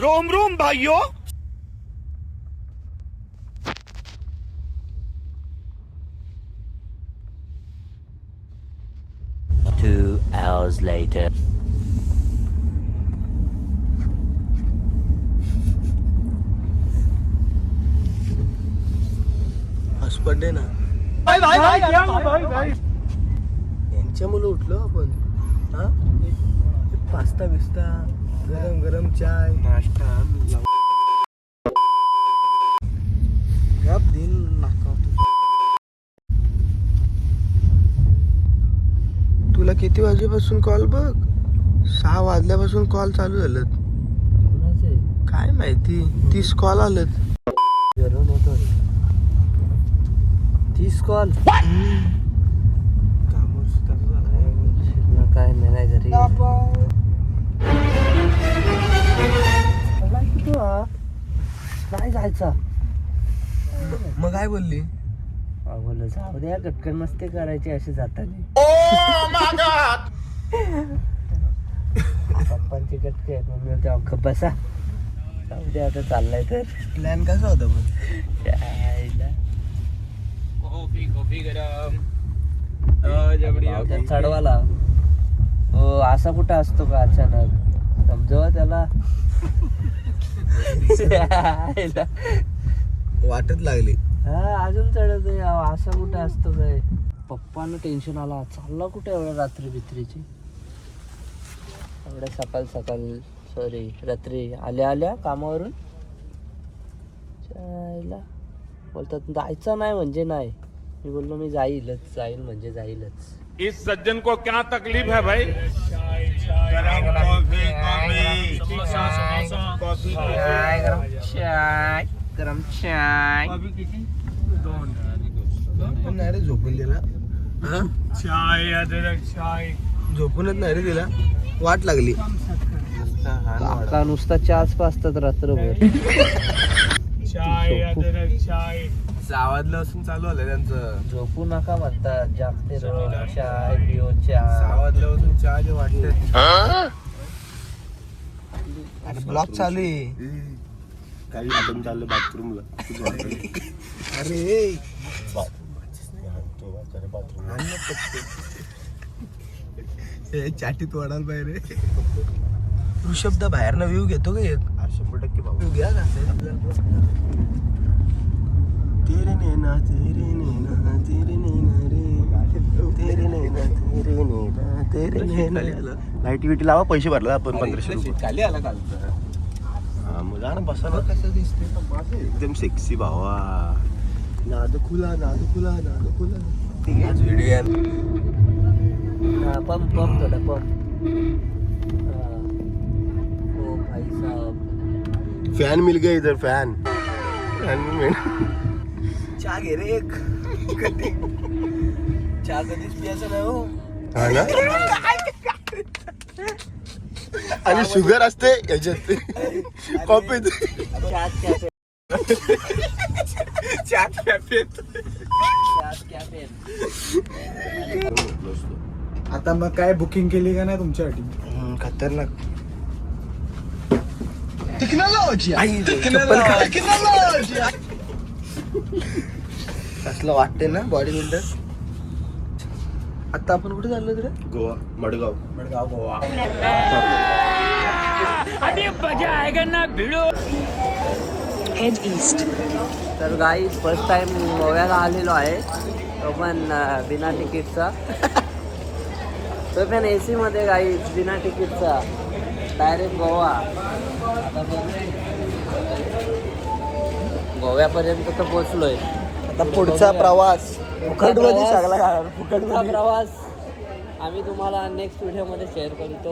Rome Rome भाइयों. 2 hours later. Hospital ना यांच्या मुलं उठलो आपण. हा पास्ता बिस्ता गरम गरम चाय नाश्ता दिन नाका. तुला किती वाजेपासून कॉल बघ? 6 वाजल्यापासून कॉल चालू झालेत. काय माहिती 30 कॉल आलेत. 30 कॉल कामं सुद्धा काय नाही घरी. नाही जायचा. मग काय बोलली? बोल जाऊ द्या कटकन मस्ती करायची अशी जाताना. पप्पांची कटके आहेत मम्मी होते अख्खं बसा जाऊ द्या आता चाललाय तर. प्लॅन कसा होता पण? कॉफी गरम. चढवाला हो असा कुठं असतो का अचानक समजवा त्याला. वाटत लागली. हा अजून चढत आहे असा कुठं असतो काय. पप्पांना टेन्शन आला चालला कुठे एवढ्या रात्री बित्रीची. एवढ्या सकाळ सॉरी रात्री आल्या कामावरून बोलतात जायचं नाही म्हणजे नाही. मी बोललो मी जाईल म्हणजे जाईलच. इस सज्जन को क्या तकलीफ है भाई? गरम चाय पण नाही रे झोपून दिला. हा चाय अदरक चाय. झोपूनच नाही रे दिला. वाट लागली. काका नुसता चहाच पाचतात रात्रभर. चाय अदरक चाय. 6 वाजल्यापासून चालू आलं त्यांचं. झोपू नका म्हणतात जागते चाय पिओ चहा. 6 वाजल्यापासून चहा जे वाटत. अरे ब्लॉक चालू आहे. काही आपण चाललं बाथरूमला. अरे चाटीत वाढायला पाहिजे. ऋषभदा बाहेर ना व्ह्यू घेतो का एक? 100% भाऊ. व्ह्यू घ्या का? तेरे नैना तेरे नैना तेरे नैना रे तेरे नैना तेरे नैना तेरे नैना. लाईट विटी लावा पैसे भरला आपण 1500 रुपये. खाली आला काल. हा मग जा ना बसा ना. कसं दिसते एकदम सेक्सी भावा. नाद खुला आज व्हिडिओ पंप थोडा पंप. ओ भाई साहब फॅन मिल गया इधर फॅन. चहा घे रे एक. चहा कधीच पियाचं नाही हो. हा ना. आणि शुगर असते याच्यात कॉफीत. आता मग काय बुकिंग केली का नाही तुमच्यासाठी? खतरनाक. कसलं वाटते ना बॉडी बिल्डर. आता आपण कुठे चाललो रे? गोवा मडगाव. गोवा. अभी मजा आएगा ना भिड़ो. Head east. तर गाई फर्स्ट टाइम गोव्याला आलेलो आहे तो पण बिना तिकीटचा. तो पण AC मध्ये गाई बिना तिकीटचा डायरेक्ट गोवा. गोव्यापर्यंत तर पोचलोय. आता पुढचा प्रवास फुकटमध्ये सगळा पुढचा प्रवास आम्ही तुम्हाला नेक्स्ट व्हिडिओमध्ये शेअर करतो.